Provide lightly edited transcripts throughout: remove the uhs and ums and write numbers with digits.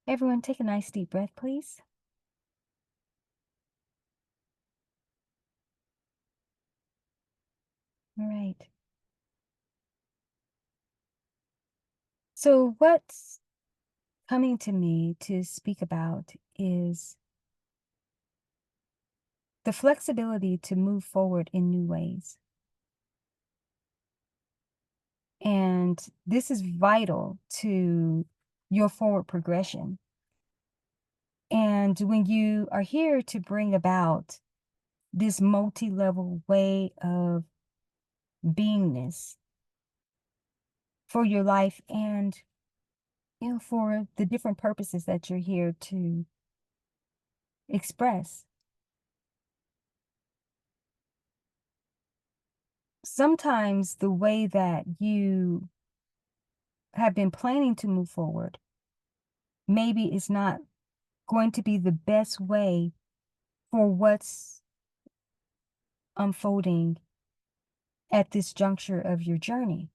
Everyone, take a nice deep breath, please. All right. So, what's coming to me to speak about is the flexibility to move forward in new ways. And this is vital to your forward progression. And when you are here to bring about this multi-level way of beingness for your life and for the different purposes that you're here to express. Sometimes the way that you have been planning to move forward maybe is not going to be the best way for what's unfolding at this juncture of your journey.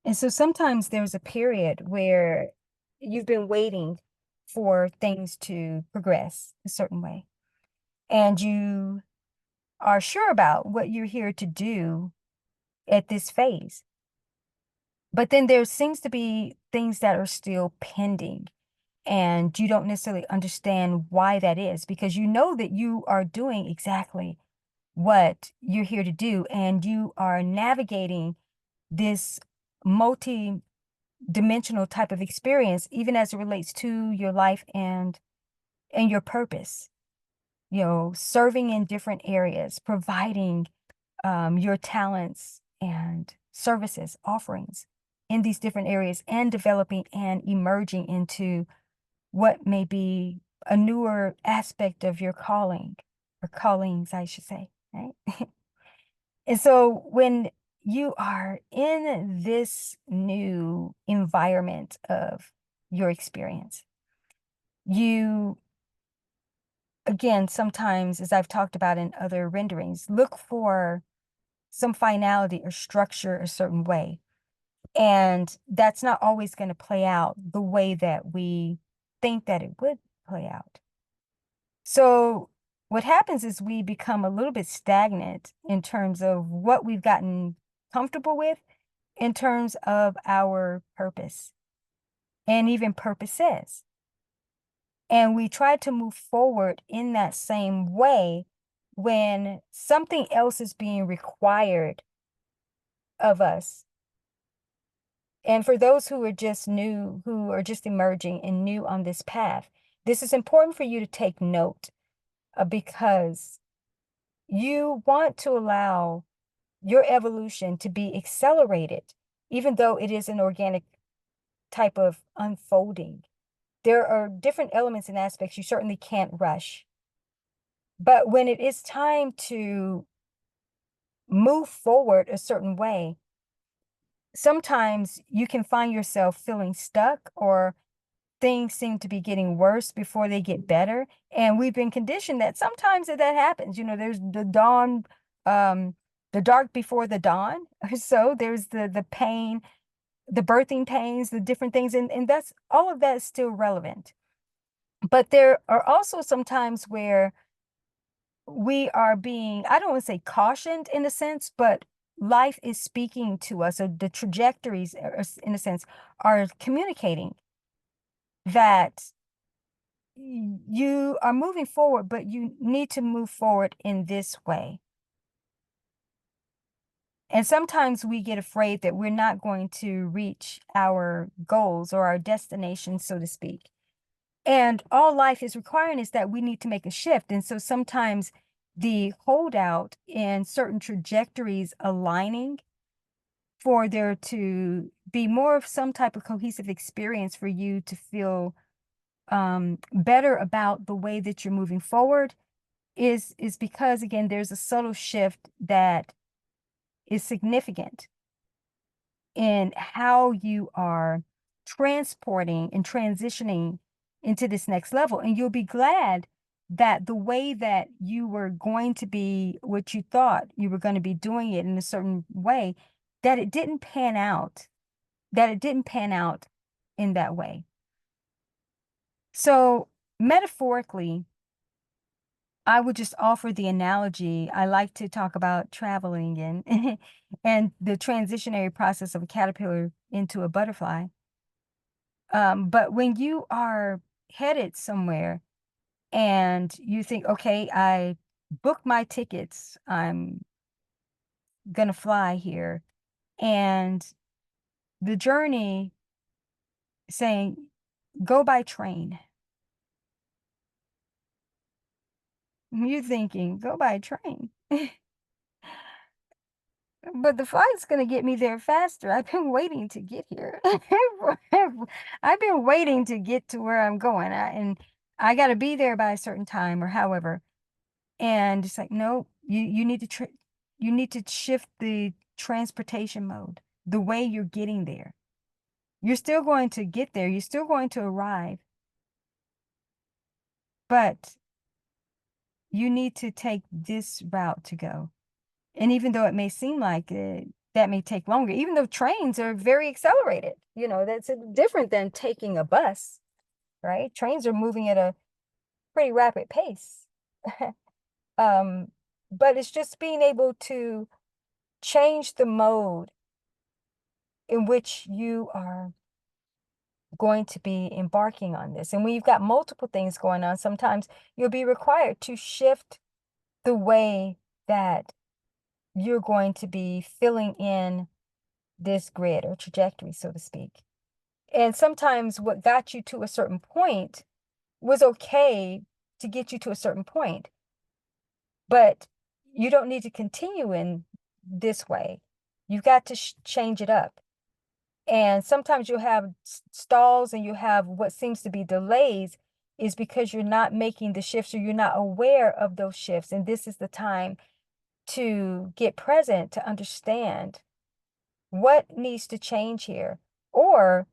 And so sometimes there's a period where you've been waiting for things to progress a certain way, and you are sure about what you're here to do at this phase. But then there seems to be things that are still pending, and you don't necessarily understand why that is, because you know that you are doing exactly what you're here to do, and you are navigating this multi-dimensional type of experience, even as it relates to your life and your purpose. Serving in different areas, providing your talents and services, offerings in these different areas, and developing and emerging into what may be a newer aspect of your calling, or callings, I should say, right? And so when you are in this new environment of your experience, you, again, sometimes, as I've talked about in other renderings, look for some finality or structure a certain way. And that's not always going to play out the way that we think that it would play out. So what happens is we become a little bit stagnant in terms of what we've gotten comfortable with in terms of our purpose and even purposes. And we try to move forward in that same way when something else is being required of us. And for those who are just new, who are just emerging and new on this path, this is important for you to take note, because you want to allow your evolution to be accelerated, even though it is an organic type of unfolding. There are different elements and aspects you certainly can't rush. But when it is time to move forward a certain way, sometimes you can find yourself feeling stuck, or things seem to be getting worse before they get better. And we've been conditioned that sometimes that happens. There's the dawn, the dark before the dawn. So there's the pain, the birthing pains, the different things. And that's all of that is still relevant. But there are also some times where we are being, I don't want to say cautioned in a sense, but life is speaking to us, or the trajectories, in a sense, are communicating that you are moving forward, but you need to move forward in this way. And sometimes we get afraid that we're not going to reach our goals or our destination, so to speak. And all life is requiring is that we need to make a shift. And so sometimes the holdout in certain trajectories aligning for there to be more of some type of cohesive experience for you to feel better about the way that you're moving forward is because, again, there's a subtle shift that is significant in how you are transporting and transitioning into this next level. And you'll be glad that the way that you were going to be, what you thought you were going to be doing it in a certain way, that it didn't pan out that it didn't pan out in that way. So metaphorically, I would just offer the analogy. I like to talk about traveling and and the transitionary process of a caterpillar into a butterfly. But when you are headed somewhere and you think, okay, I booked my tickets, I'm gonna fly here, and the journey saying go by train. You're thinking, go by train. But the flight's gonna get me there faster. I've been waiting to get here. I've been waiting to get to where I'm going, and I got to be there by a certain time or however. And it's like, no, you need to you need to shift the transportation mode, the way you're getting there. You're still going to get there. You're still going to arrive, but you need to take this route to go. And even though it may seem like that may take longer, even though trains are very accelerated, that's different than taking a bus, right? Trains are moving at a pretty rapid pace. um, but it's just being able to change the mode in which you are going to be embarking on this. And when you've got multiple things going on, sometimes you'll be required to shift the way that you're going to be filling in this grid or trajectory, so to speak. And sometimes what got you to a certain point was okay to get you to a certain point, but you don't need to continue in this way. You've got to change it up. And sometimes you have stalls and you have what seems to be delays is because you're not making the shifts or you're not aware of those shifts. And this is the time to get present, to understand what needs to change here. Or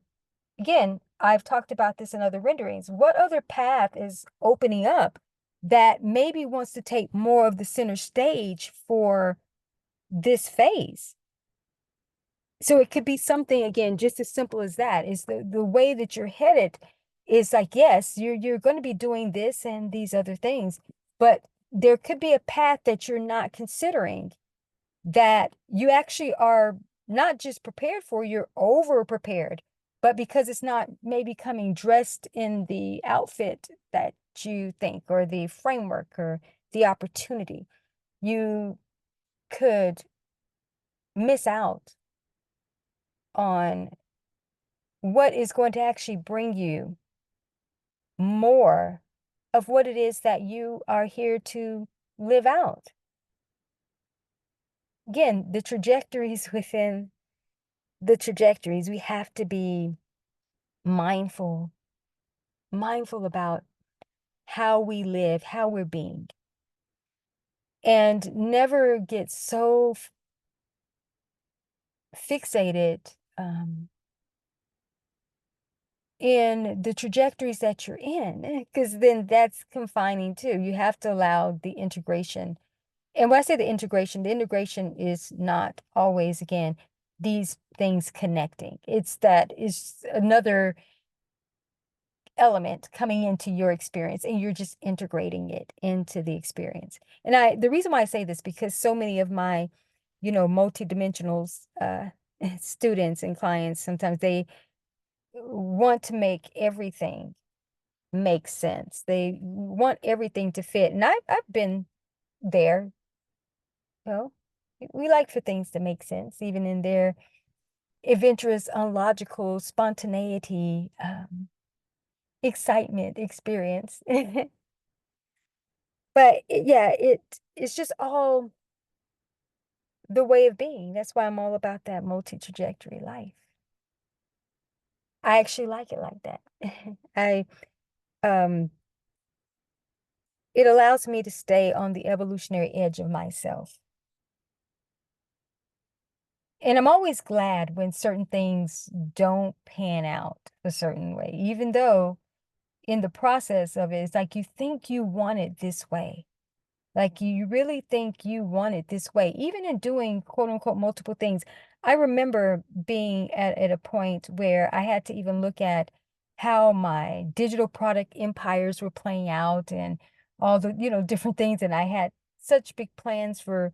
again, I've talked about this in other renderings. What other path is opening up that maybe wants to take more of the center stage for this phase? So it could be something, again, just as simple as that, is the way that you're headed is like, yes, you're going to be doing this and these other things, but there could be a path that you're not considering that you actually are not just prepared for, you're over prepared, but because it's not maybe coming dressed in the outfit that you think, or the framework, or the opportunity, you could miss out on what is going to actually bring you more of what it is that you are here to live out. Again, the trajectories within the trajectories, we have to be mindful about how we live, how we're being, and never get so fixated in the trajectories that you're in, because then that's confining too. You have to allow the integration. And when I say the integration is not always, again, these things connecting. It's another element coming into your experience and you're just integrating it into the experience. And the reason why I say this, because so many of my, multidimensionals students and clients, sometimes they want to make everything make sense. They want everything to fit. And I've been there. We like for things to make sense, even in their adventurous, unlogical, spontaneity, excitement experience. But yeah, it's just all the way of being. That's why I'm all about that multi-trajectory life. I actually like it like that. I it allows me to stay on the evolutionary edge of myself. And I'm always glad when certain things don't pan out a certain way, even though in the process of it, it's like you think you want it this way. Like, you really think you want it this way, even in doing quote unquote multiple things. I remember being at a point where I had to even look at how my digital product empires were playing out and all the, different things. And I had such big plans for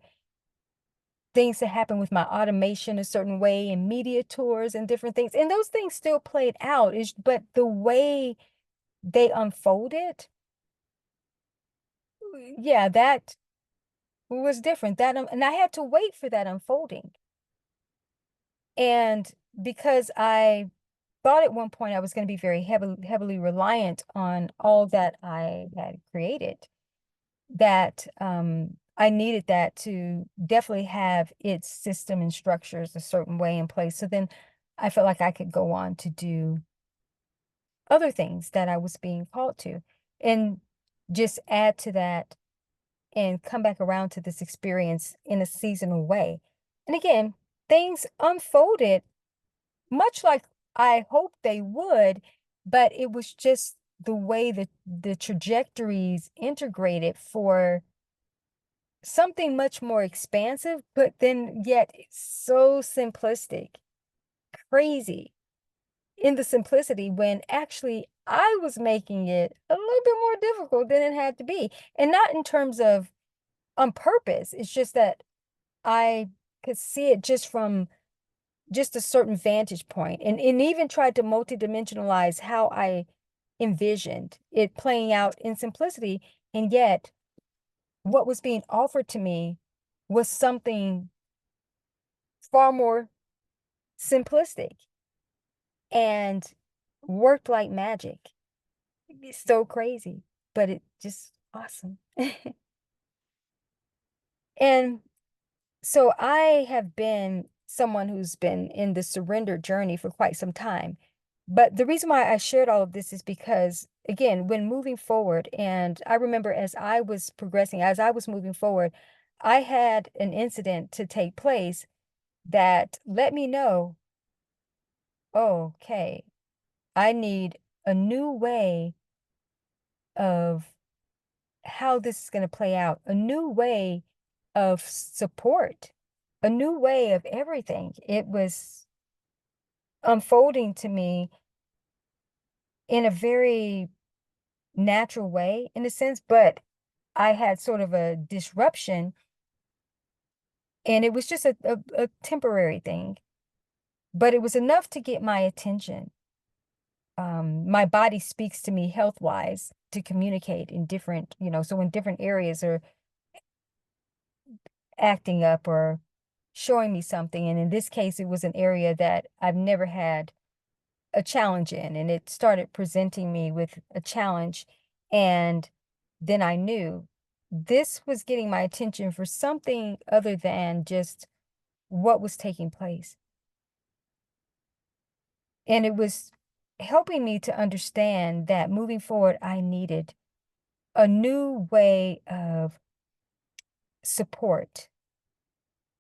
things to happen with my automation a certain way and media tours and different things. And those things still played out, but the way they unfolded, yeah, that was different. And I had to wait for that unfolding. And because I thought at one point I was going to be very heavily reliant on all that I had created, that I needed that to definitely have its system and structures a certain way in place. So then I felt like I could go on to do other things that I was being called to and just add to that and come back around to this experience in a seasonal way. And again, things unfolded much like I hoped they would, but it was just the way that the trajectories integrated for something much more expansive, but then yet it's so simplistic, crazy in the simplicity when actually I was making it a little bit more difficult than it had to be. And not in terms of on purpose. It's just that I could see it just from just a certain vantage point and even tried to multidimensionalize how I envisioned it playing out in simplicity. And yet what was being offered to me was something far more simplistic and worked like magic. It's so crazy, but it just awesome. And so I have been someone who's been in the surrender journey for quite some time. But the reason why I shared all of this is because, again, when moving forward, and I remember as I was progressing, as I was moving forward, I had an incident to take place that let me know, oh, okay, I need a new way of how this is going to play out, a new way of support, a new way of everything. It was unfolding to me in a very natural way, in a sense, but I had sort of a disruption, and it was just a temporary thing, but it was enough to get my attention. My body speaks to me health-wise to communicate in different, so when different areas are acting up or showing me something, and in this case, it was an area that I've never had a challenge in, and it started presenting me with a challenge. And then I knew this was getting my attention for something other than just what was taking place. And it was helping me to understand that moving forward, I needed a new way of support,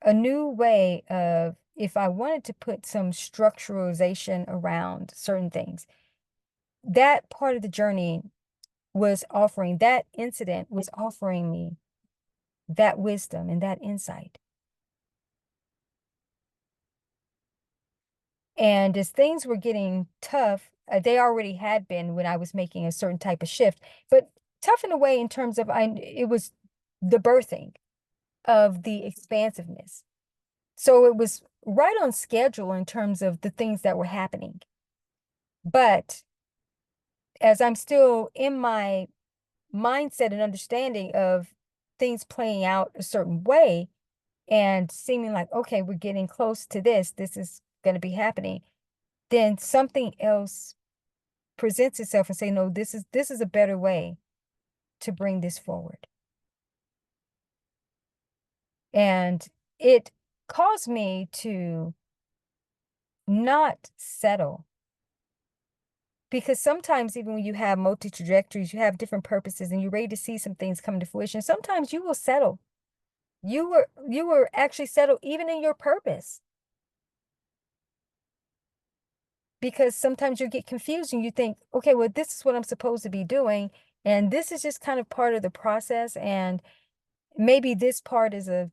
a new way of, if I wanted to put some structuralization around certain things, that part of the journey was offering, that incident was offering me that wisdom and that insight. And as things were getting tough, they already had been when I was making a certain type of shift, but tough in a way in terms of it was the birthing of the expansiveness. So it was right on schedule in terms of the things that were happening. But as I'm still in my mindset and understanding of things playing out a certain way and seeming like, okay, we're getting close to this is going to be happening, then something else presents itself and say, no, this is a better way to bring this forward. And it caused me to not settle, because sometimes even when you have multi trajectories, you have different purposes and you're ready to see some things come to fruition. Sometimes you will settle. You were actually settled even in your purpose, because sometimes you get confused and you think, okay, well, this is what I'm supposed to be doing, and this is just kind of part of the process. And maybe this part is a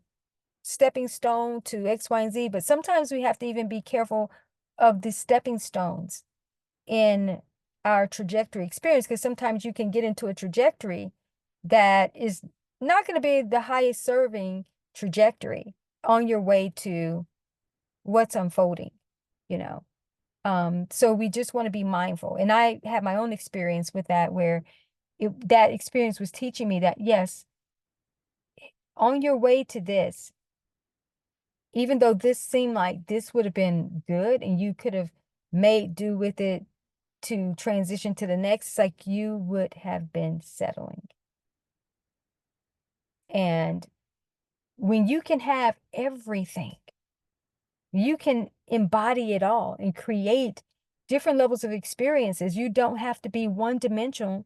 stepping stone to X, Y, and Z, but sometimes we have to even be careful of the stepping stones in our trajectory experience, because sometimes you can get into a trajectory that is not going to be the highest serving trajectory on your way to what's unfolding, you know. So we just want to be mindful. And I had my own experience with that, where that experience was teaching me that, yes, on your way to this, even though this seemed like this would have been good and you could have made do with it to transition to the next, it's like you would have been settling. And when you can have everything, you can embody it all and create different levels of experiences. You don't have to be one dimensional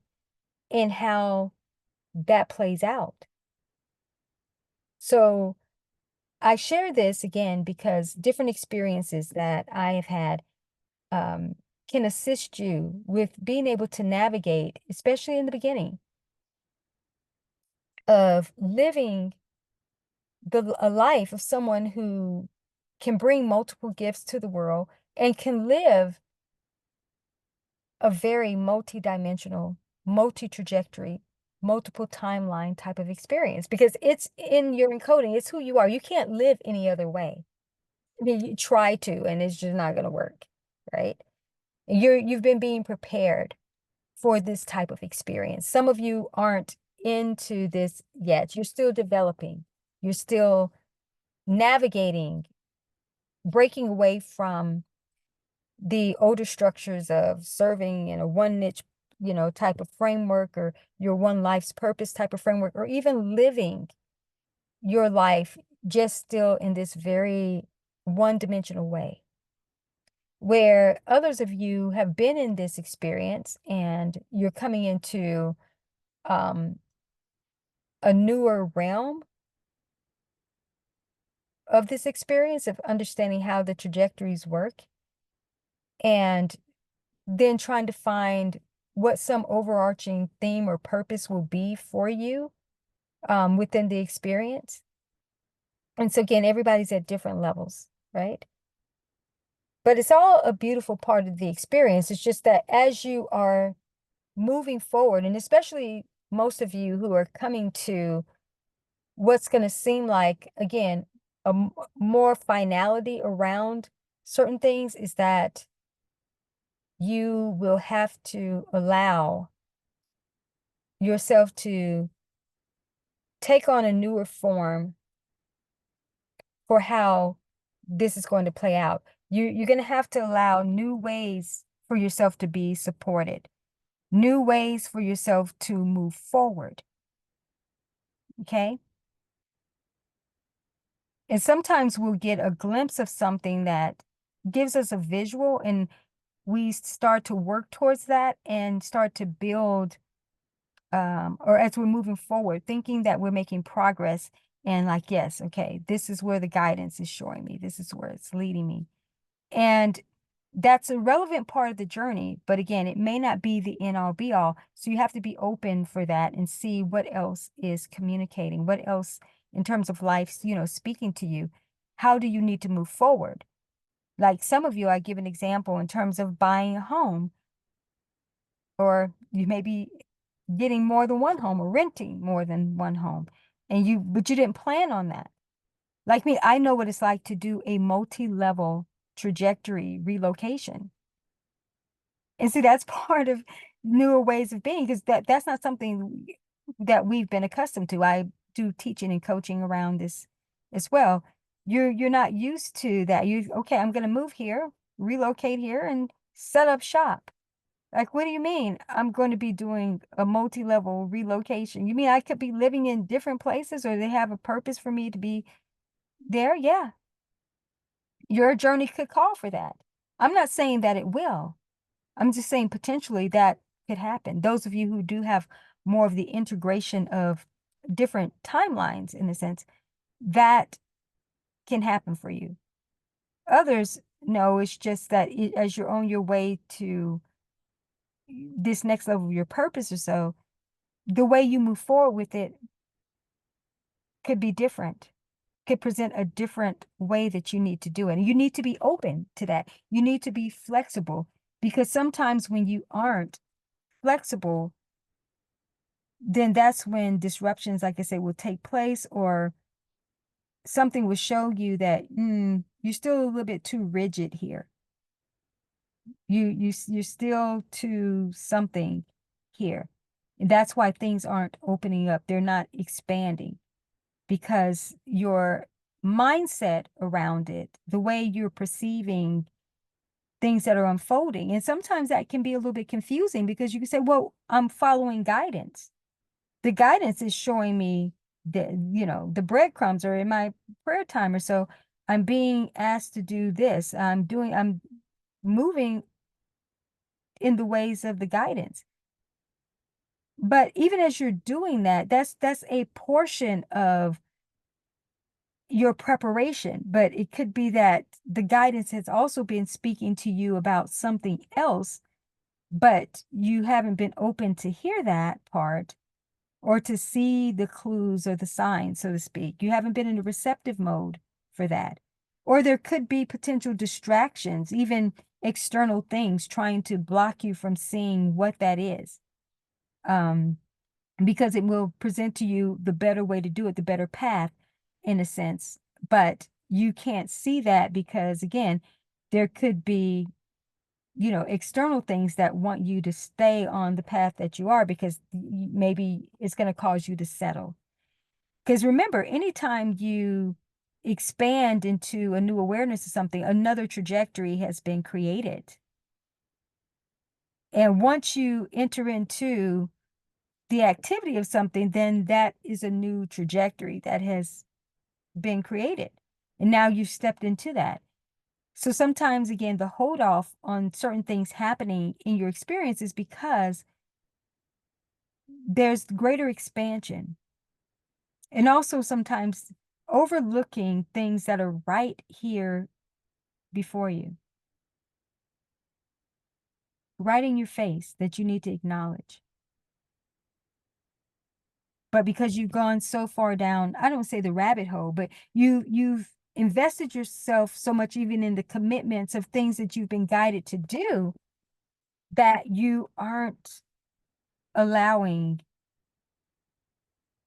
in how that plays out. So I share this again because different experiences that I have had can assist you with being able to navigate, especially in the beginning, of living a life of someone who can bring multiple gifts to the world and can live a very multi-dimensional, multi-trajectory, multiple timeline type of experience, because it's in your encoding. It's who you are. You can't live any other way. I mean, you try to, and it's just not going to work, right? You've been being prepared for this type of experience. Some of you aren't into this yet. You're still developing. You're still navigating, breaking away from the older structures of serving in a one niche, type of framework, or your one life's purpose type of framework, or even living your life just still in this very one-dimensional way, where others of you have been in this experience and you're coming into a newer realm of this experience of understanding how the trajectories work, and then trying to find what some overarching theme or purpose will be for you within the experience. And so again, everybody's at different levels, right? But it's all a beautiful part of the experience. It's just that as you are moving forward, and especially most of you who are coming to what's going to seem like, again, more finality around certain things, is that you will have to allow yourself to take on a newer form for how this is going to play out. You're going to have to allow new ways for yourself to be supported, new ways for yourself to move forward. Okay? And sometimes we'll get a glimpse of something that gives us a visual, and we start to work towards that and start to build, or as we're moving forward, thinking that we're making progress, and like, yes, okay, this is where the guidance is showing me, this is where it's leading me. And that's a relevant part of the journey, but again, it may not be the end all be all. So you have to be open for that and see what else is communicating, what else in terms of life, speaking to you. How do you need to move forward? Like some of you, I give an example in terms of buying a home, or you may be getting more than one home or renting more than one home, but you didn't plan on that. Like me, I know what it's like to do a multi-level trajectory relocation. And see, that's part of newer ways of being, because that's not something that we've been accustomed to. I do teaching and coaching around this as well. You're not used to that. Okay, I'm gonna move here, relocate here, and set up shop. Like, what do you mean? I'm going to be doing a multi-level relocation. You mean I could be living in different places, or they have a purpose for me to be there? Yeah. Your journey could call for that. I'm not saying that it will. I'm just saying potentially that could happen. Those of you who do have more of the integration of different timelines, in a sense, that can happen for you. Others, no, it's just that as you're on your way to this next level of your purpose or so, the way you move forward with it could be different, could present a different way that you need to do it. And you need to be open to that. You need to be flexible, because sometimes when you aren't flexible, then that's when disruptions, like I say, will take place, or something will show you that you're still a little bit too rigid here. You're still too something here. And that's why things aren't opening up. They're not expanding, because your mindset around it, the way you're perceiving things that are unfolding. And sometimes that can be a little bit confusing, because you can say, well, I'm following guidance. The guidance is showing me the breadcrumbs are in my prayer time, or so I'm being asked to do this. I'm moving in the ways of the guidance. But even as you're doing that, that's a portion of your preparation. But it could be that the guidance has also been speaking to you about something else, but you haven't been open to hear that part, or to see the clues or the signs, so to speak. You haven't been in a receptive mode for that. Or there could be potential distractions, even external things trying to block you from seeing what that is. Because it will present to you the better way to do it, the better path, in a sense. But you can't see that because, again, there could be external things that want you to stay on the path that you are, because maybe it's going to cause you to settle. Because remember, anytime you expand into a new awareness of something, another trajectory has been created. And once you enter into the activity of something, then that is a new trajectory that has been created. And now you've stepped into that. So sometimes, again, the hold off on certain things happening in your experience is because there's greater expansion. And also sometimes overlooking things that are right here before you, right in your face, that you need to acknowledge. But because you've gone so far down, I don't say the rabbit hole, but you've invested yourself so much, even in the commitments of things that you've been guided to do, that you aren't allowing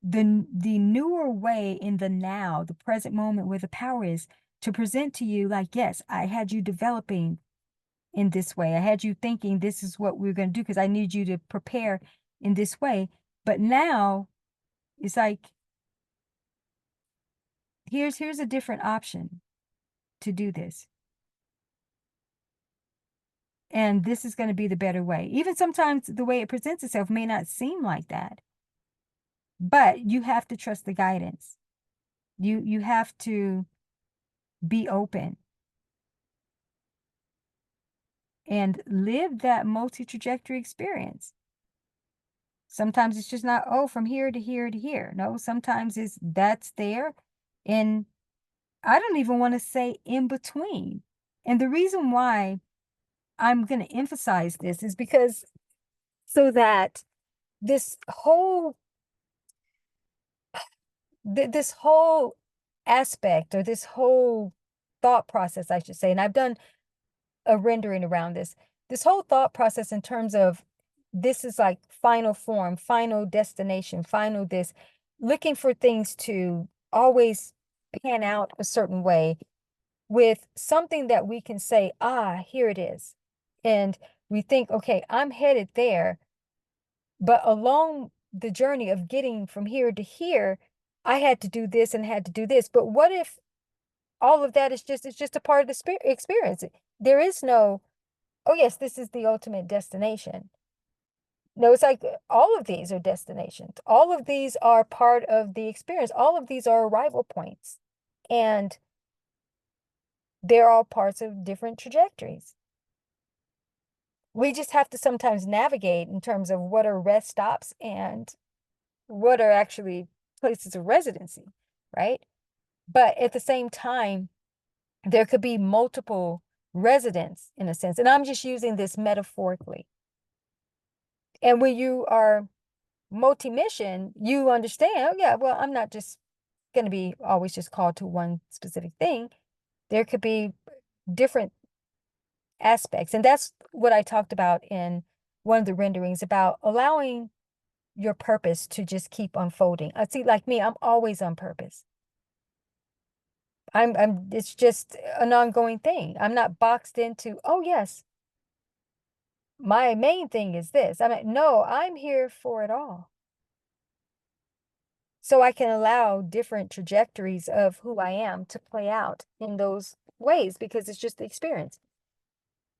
the newer way in the now, the present moment, where the power is, to present to you like, yes, I had you developing in this way. I had you thinking this is what we're going to do because I need you to prepare in this way. But now it's like, here's a different option to do this. And this is going to be the better way. Even sometimes the way it presents itself may not seem like that, but you have to trust the guidance. You have to be open and live that multi-trajectory experience. Sometimes it's just not, oh, from here to here to here. No, sometimes that's there. And I don't even want to say in between. And the reason why I'm going to emphasize this is because so that this whole aspect, or this whole thought process, I should say, and I've done a rendering around this whole thought process in terms of this is like final form, final destination, final this, looking for things to always pan out a certain way with something that we can say, here it is. And we think, okay, I'm headed there. But along the journey of getting from here to here, I had to do this and had to do this. But what if all of that is just a part of the experience? There is no, oh yes, this is the ultimate destination. No, it's like all of these are destinations. All of these are part of the experience. All of these are arrival points. And they're all parts of different trajectories. We just have to sometimes navigate in terms of what are rest stops and what are actually places of residency, right? But at the same time, there could be multiple residents in a sense. And I'm just using this metaphorically. And when you are multi-mission, you understand, oh yeah, well, I'm not just going to be always just called to one specific thing. There could be different aspects. And that's what I talked about in one of the renderings about allowing your purpose to just keep unfolding. I see, like me, I'm always on purpose. It's just an ongoing thing. I'm not boxed into, oh yes, my main thing is this. I mean, no, I'm here for it all. So I can allow different trajectories of who I am to play out in those ways because it's just the experience.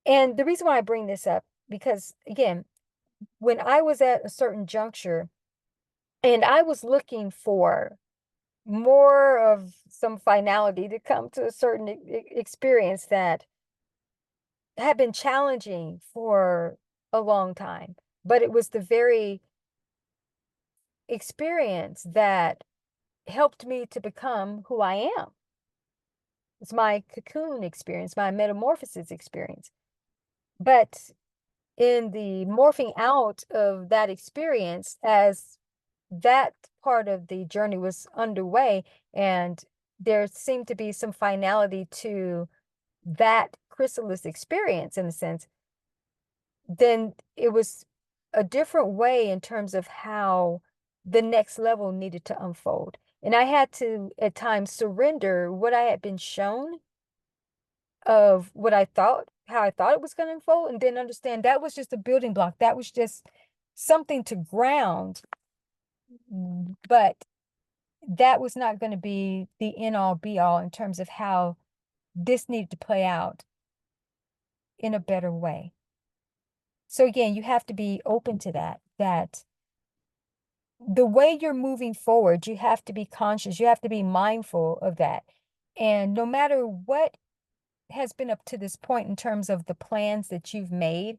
And the reason why I bring this up, because again, when I was at a certain juncture and I was looking for more of some finality to come to a certain experience that had been challenging for a long time, but it was the very experience that helped me to become who I am. It's my cocoon experience, my metamorphosis experience. But in the morphing out of that experience, as that part of the journey was underway, and there seemed to be some finality to that chrysalis experience in a sense, then it was a different way in terms of how the next level needed to unfold. And I had to, at times, surrender what I had been shown of what I thought, how I thought it was going to unfold, and then understand that was just a building block. That was just something to ground, but that was not going to be the end all be all in terms of how this needed to play out in a better way. So again, you have to be open to that the way you're moving forward, you have to be conscious, you have to be mindful of that. And no matter what has been up to this point in terms of the plans that you've made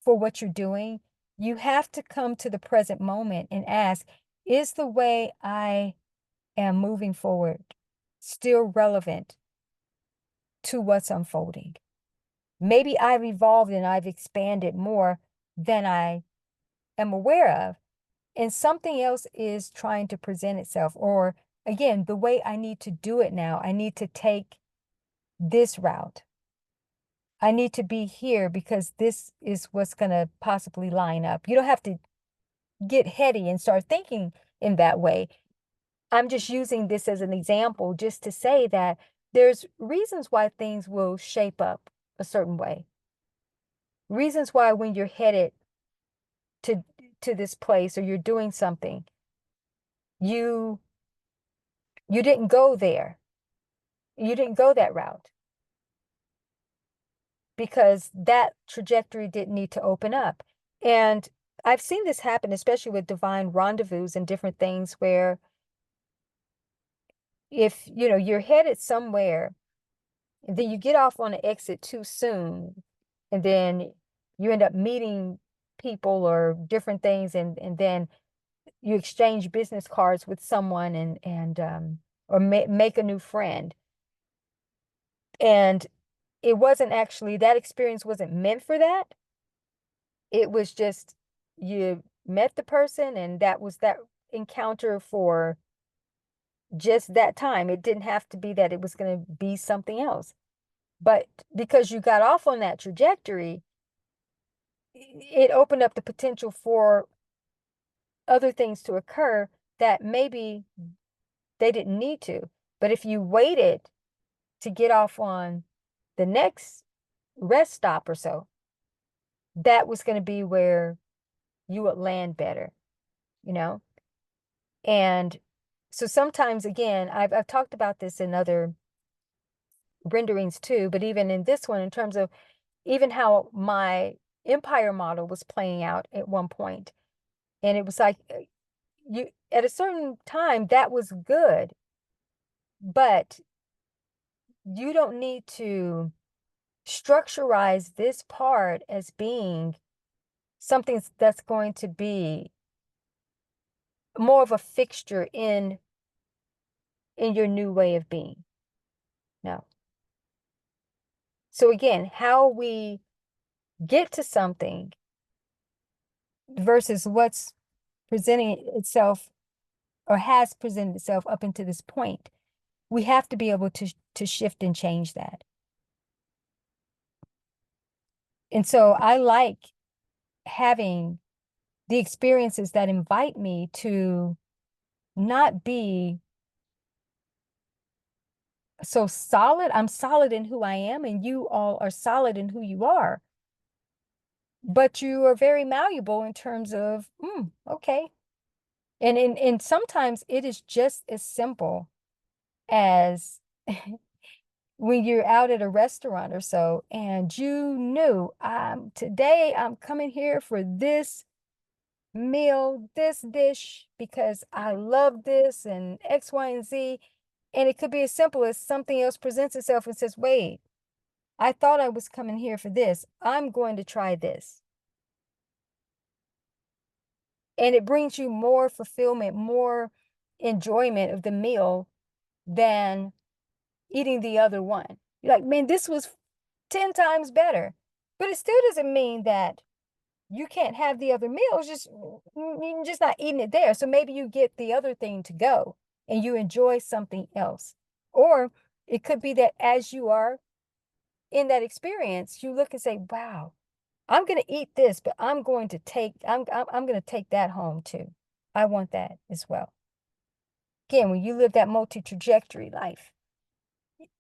for what you're doing, you have to come to the present moment and ask, is the way I am moving forward still relevant to what's unfolding? Maybe I've evolved and I've expanded more than I am aware of, and something else is trying to present itself. Or again, the way I need to do it now, I need to take this route. I need to be here because this is what's going to possibly line up. You don't have to get heady and start thinking in that way. I'm just using this as an example just to say that there's reasons why things will shape up a certain way. Reasons why when you're headed to this place or you're doing something, you didn't go there. You didn't go that route because that trajectory didn't need to open up. And I've seen this happen, especially with divine rendezvous and different things where if, you're headed somewhere and then you get off on an exit too soon, and then you end up meeting people or different things, and then you exchange business cards with someone or make a new friend. And it wasn't actually, that experience wasn't meant for that. It was just, you met the person and that was that encounter for just that time. It didn't have to be that it was going to be something else. But because you got off on that trajectory, it opened up the potential for other things to occur that maybe they didn't need to. But if you waited to get off on the next rest stop or so, that was going to be where you would land better, And so sometimes, again, I've talked about this in other renderings too, but even in this one, in terms of even how my empire model was playing out at one point. And it was like, you at a certain time, that was good, but you don't need to structurize this part as being something that's going to be more of a fixture in your new way of being. No. So again, how we get to something versus what's presenting itself or has presented itself up until this point. We have to be able to shift and change that. And so I like having the experiences that invite me to not be so solid. I'm solid in who I am, and you all are solid in who you are. But you are very malleable in terms of, okay. And sometimes it is just as simple as when you're out at a restaurant or so, and you knew, today I'm coming here for this meal, this dish, because I love this and X, Y, and Z. And it could be as simple as something else presents itself and says, wait, I thought I was coming here for this. I'm going to try this. And it brings you more fulfillment, more enjoyment of the meal than eating the other one. You're like, man, this was 10 times better. But it still doesn't mean that you can't have the other meals, just you're just not eating it there. So maybe you get the other thing to go and you enjoy something else. Or it could be that as you are in that experience, you look and say, wow, I'm going to eat this, but I'm going to take that home too. I want that as well. Again, when you live that multi-trajectory life,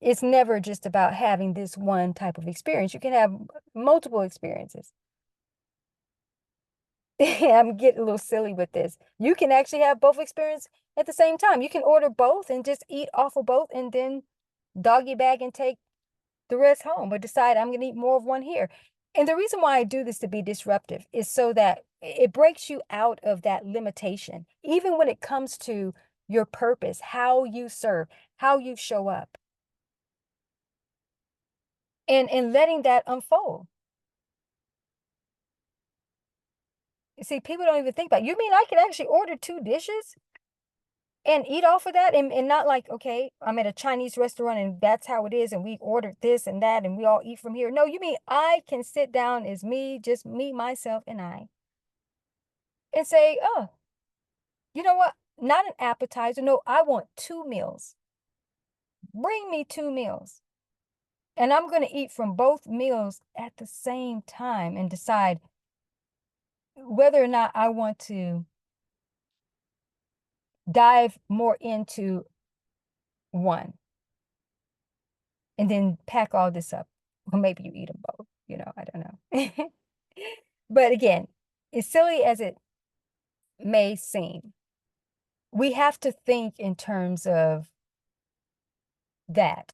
it's never just about having this one type of experience. You can have multiple experiences. I'm getting a little silly with this. You can actually have both experiences at the same time. You can order both and just eat off of both and then doggy bag and take the rest home, or decide I'm going to eat more of one here. And the reason why I do this to be disruptive is so that it breaks you out of that limitation, even when it comes to your purpose, how you serve, how you show up, and letting that unfold. You see, people don't even think about it. You mean I can actually order 2 dishes and eat off of that, and not like, okay, I'm at a Chinese restaurant and that's how it is, and we ordered this and that and we all eat from here. No, you mean I can sit down as me, just me, myself, and I, and say, oh, you know what? Not an appetizer. No, I want 2 meals. Bring me 2 meals. And I'm going to eat from both meals at the same time and decide whether or not I want to dive more into one and then pack all this up. Or maybe you eat them both, I don't know. But again, as silly as it may seem, we have to think in terms of that.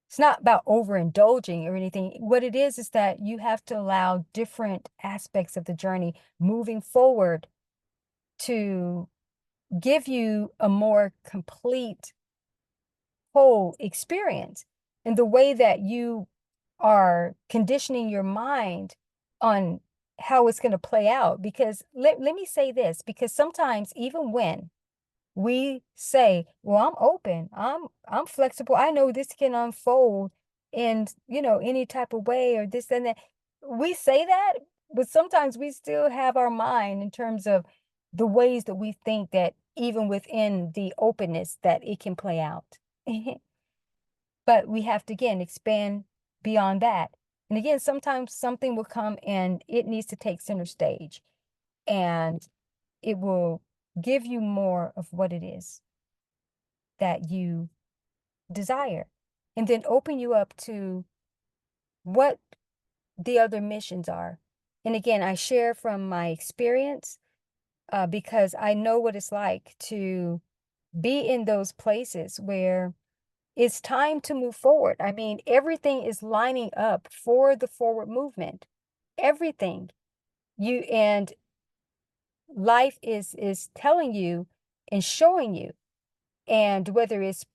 It's not about overindulging or anything. What it is that you have to allow different aspects of the journey moving forward to give you a more complete whole experience. And the way that you are conditioning your mind on how it's going to play out. Because let me say this, because sometimes even when we say, well, I'm open, I'm flexible, I know this can unfold in, any type of way, or this and that. We say that, but sometimes we still have our mind in terms of the ways that we think that even within the openness that it can play out. But we have to, again, expand beyond that. And again, sometimes something will come and it needs to take center stage, and it will give you more of what it is that you desire, and then open you up to what the other missions are. And again, I share from my experience, because I know what it's like to be in those places where it's time to move forward. I mean, everything is lining up for the forward movement. Everything. And life is telling you and showing you. And whether it's,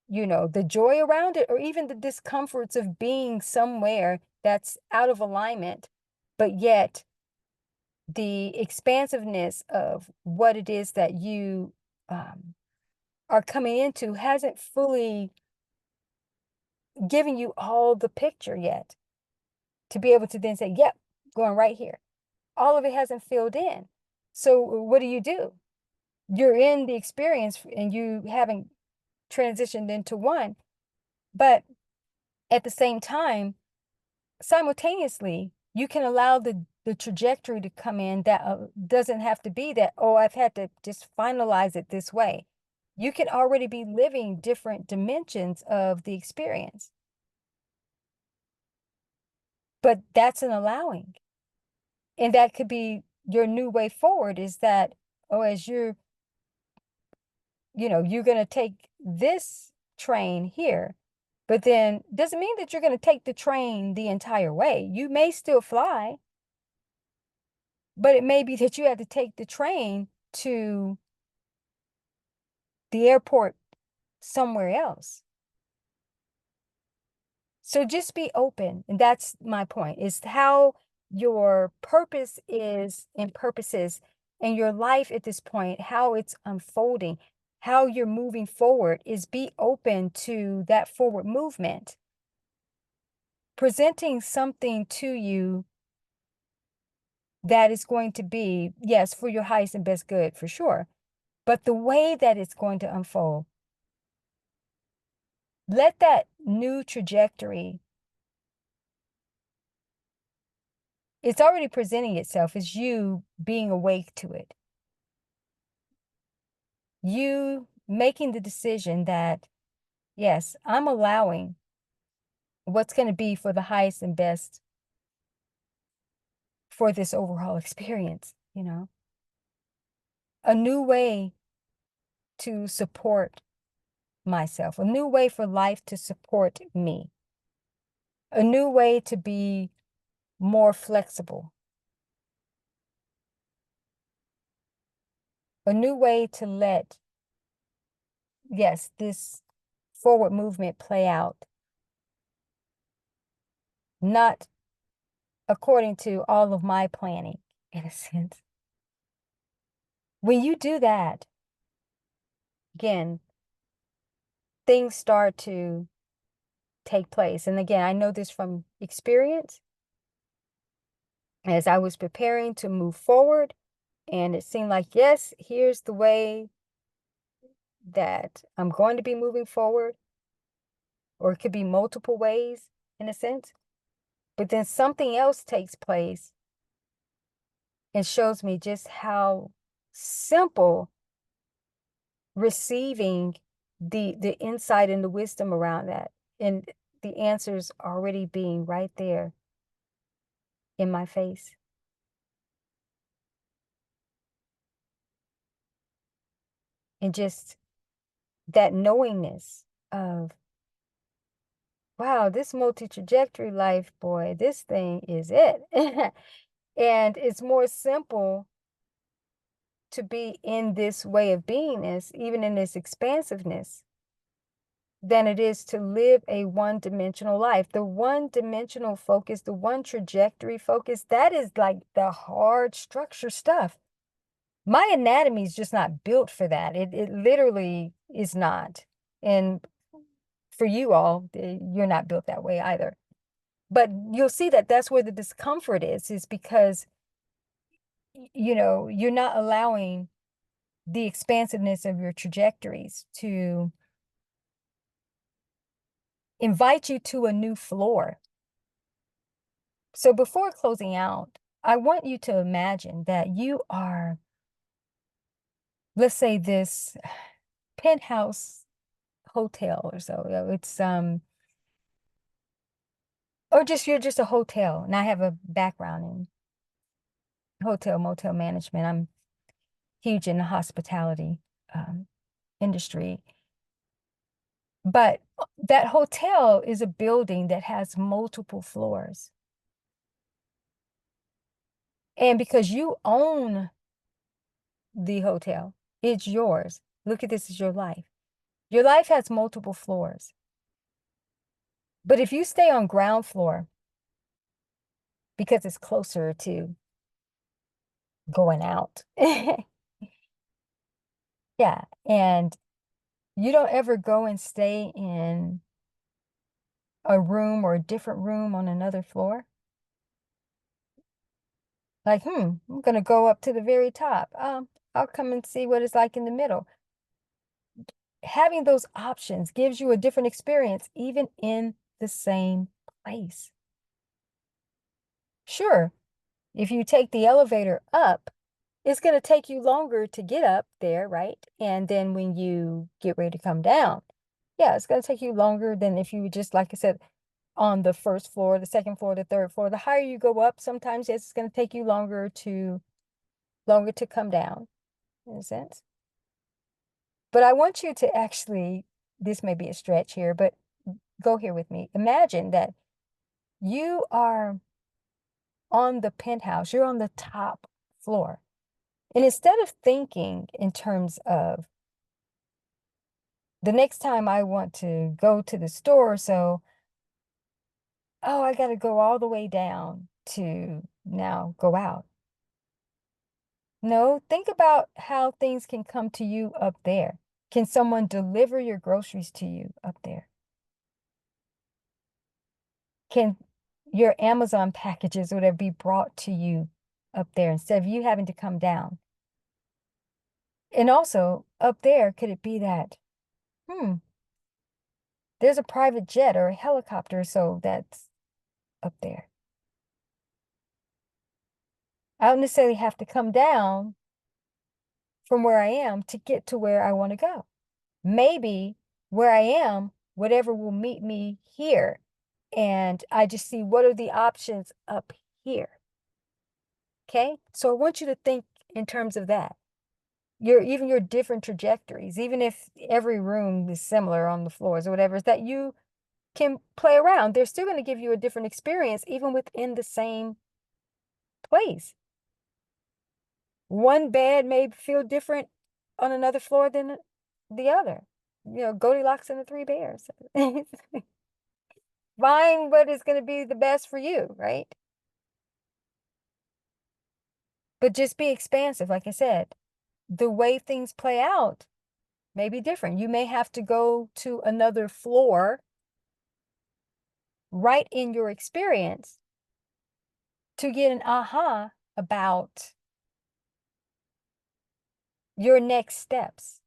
the joy around it, or even the discomforts of being somewhere that's out of alignment, but yet the expansiveness of what it is that you are coming into hasn't fully given you all the picture yet to be able to then say, yep, going right here. All of it hasn't filled in. So what do? you're in the experience and you haven't transitioned into one. But at the same time, simultaneously, you can allow the trajectory to come in that doesn't have to be that, oh, I've had to just finalize it this way. You can already be living different dimensions of the experience. But that's an allowing. And that could be your new way forward, is that, oh, as you're going to take this train here, but then doesn't mean that you're going to take the train the entire way. You may still fly, but it may be that you have to take the train to the airport somewhere else. So just be open. And that's my point, is how your purpose is and purposes and your life at this point, how it's unfolding, how you're moving forward, is be open to that forward movement. Presenting something to you that is going to be, yes, for your highest and best good, for sure. But the way that it's going to unfold, let that new trajectory, it's already presenting itself as you being awake to it. You making the decision that, yes, I'm allowing what's going to be for the highest and best for this overall experience, a new way to support myself, a new way for life to support me, a new way to be more flexible, a new way to let, yes, this forward movement play out, not according to all of my planning, in a sense. When you do that, again, things start to take place. And again, I know this from experience. As I was preparing to move forward, and it seemed like, yes, here's the way that I'm going to be moving forward, or it could be multiple ways in a sense. But then something else takes place and shows me just how simple receiving the insight and the wisdom around that, and the answers already being right there in my face. And just that knowingness of, wow, this multi-trajectory life, boy, this thing is it. And it's more simple to be in this way of beingness, even in this expansiveness, than it is to live a one-dimensional life. The one-dimensional focus, the one trajectory focus, that is like the hard structure stuff. My anatomy is just not built for that. It literally is not. And for you all, you're not built that way either. But you'll see that that's where the discomfort is because, you're not allowing the expansiveness of your trajectories to invite you to a new floor. So before closing out, I want you to imagine that you are, let's say, this penthouse hotel or so. It's or just you're just a hotel, and I have a background in hotel motel management. I'm huge in the hospitality industry. But that hotel is a building that has multiple floors. And because you own the hotel, it's yours. Look at this as your life. Your life has multiple floors. But if you stay on ground floor, because it's closer to going out, yeah, and you don't ever go and stay in a room or a different room on another floor, like, I'm gonna go up to the very top. I'll come and see what it's like in the middle. Having those options gives you a different experience, even in the same place. Sure, if you take the elevator up, it's going to take you longer to get up there, right? And then when you get ready to come down, yeah, it's going to take you longer than if you just, like I said, on the first floor, the second floor, the third floor. The higher you go up, sometimes it's going to take you longer to come down, in a sense. But I want you to actually, this may be a stretch here, but go here with me. Imagine that you are on the penthouse, you're on the top floor. And instead of thinking in terms of the next time I want to go to the store, so, oh, I got to go all the way down to now go out. No, think about how things can come to you up there. Can someone deliver your groceries to you up there? Can your Amazon packages, whatever, be brought to you up there instead of you having to come down? And also, up there, could it be that, there's a private jet or a helicopter, so that's up there. I don't necessarily have to come down from where I am to get to where I want to go. Maybe where I am, whatever will meet me here. And I just see what are the options up here. Okay? So I want you to think in terms of that. Even your different trajectories, even if every room is similar on the floors or whatever, is that you can play around. They're still going to give you a different experience, even within the same place. One bed may feel different on another floor than the other. You know, Goldilocks and the Three Bears. Find what is going to be the best for you, right? But just be expansive. Like I said, the way things play out may be different. You may have to go to another floor right in your experience to get an aha about your next steps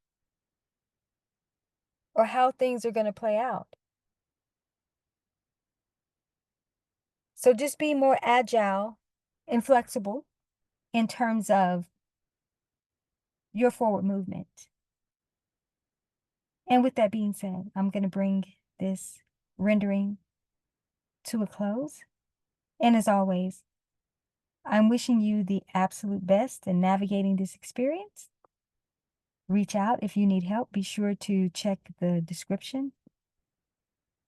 or how things are going to play out. So just be more agile and flexible in terms of your forward movement. And with that being said, I'm going to bring this rendering to a close. And as always, I'm wishing you the absolute best in navigating this experience. Reach out if you need help. Be sure to check the description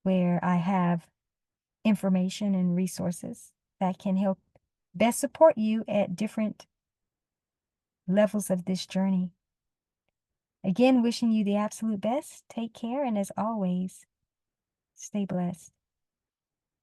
where I have information and resources that can help best support you at different levels of this journey. Again, wishing you the absolute best. Take care, and as always, stay blessed.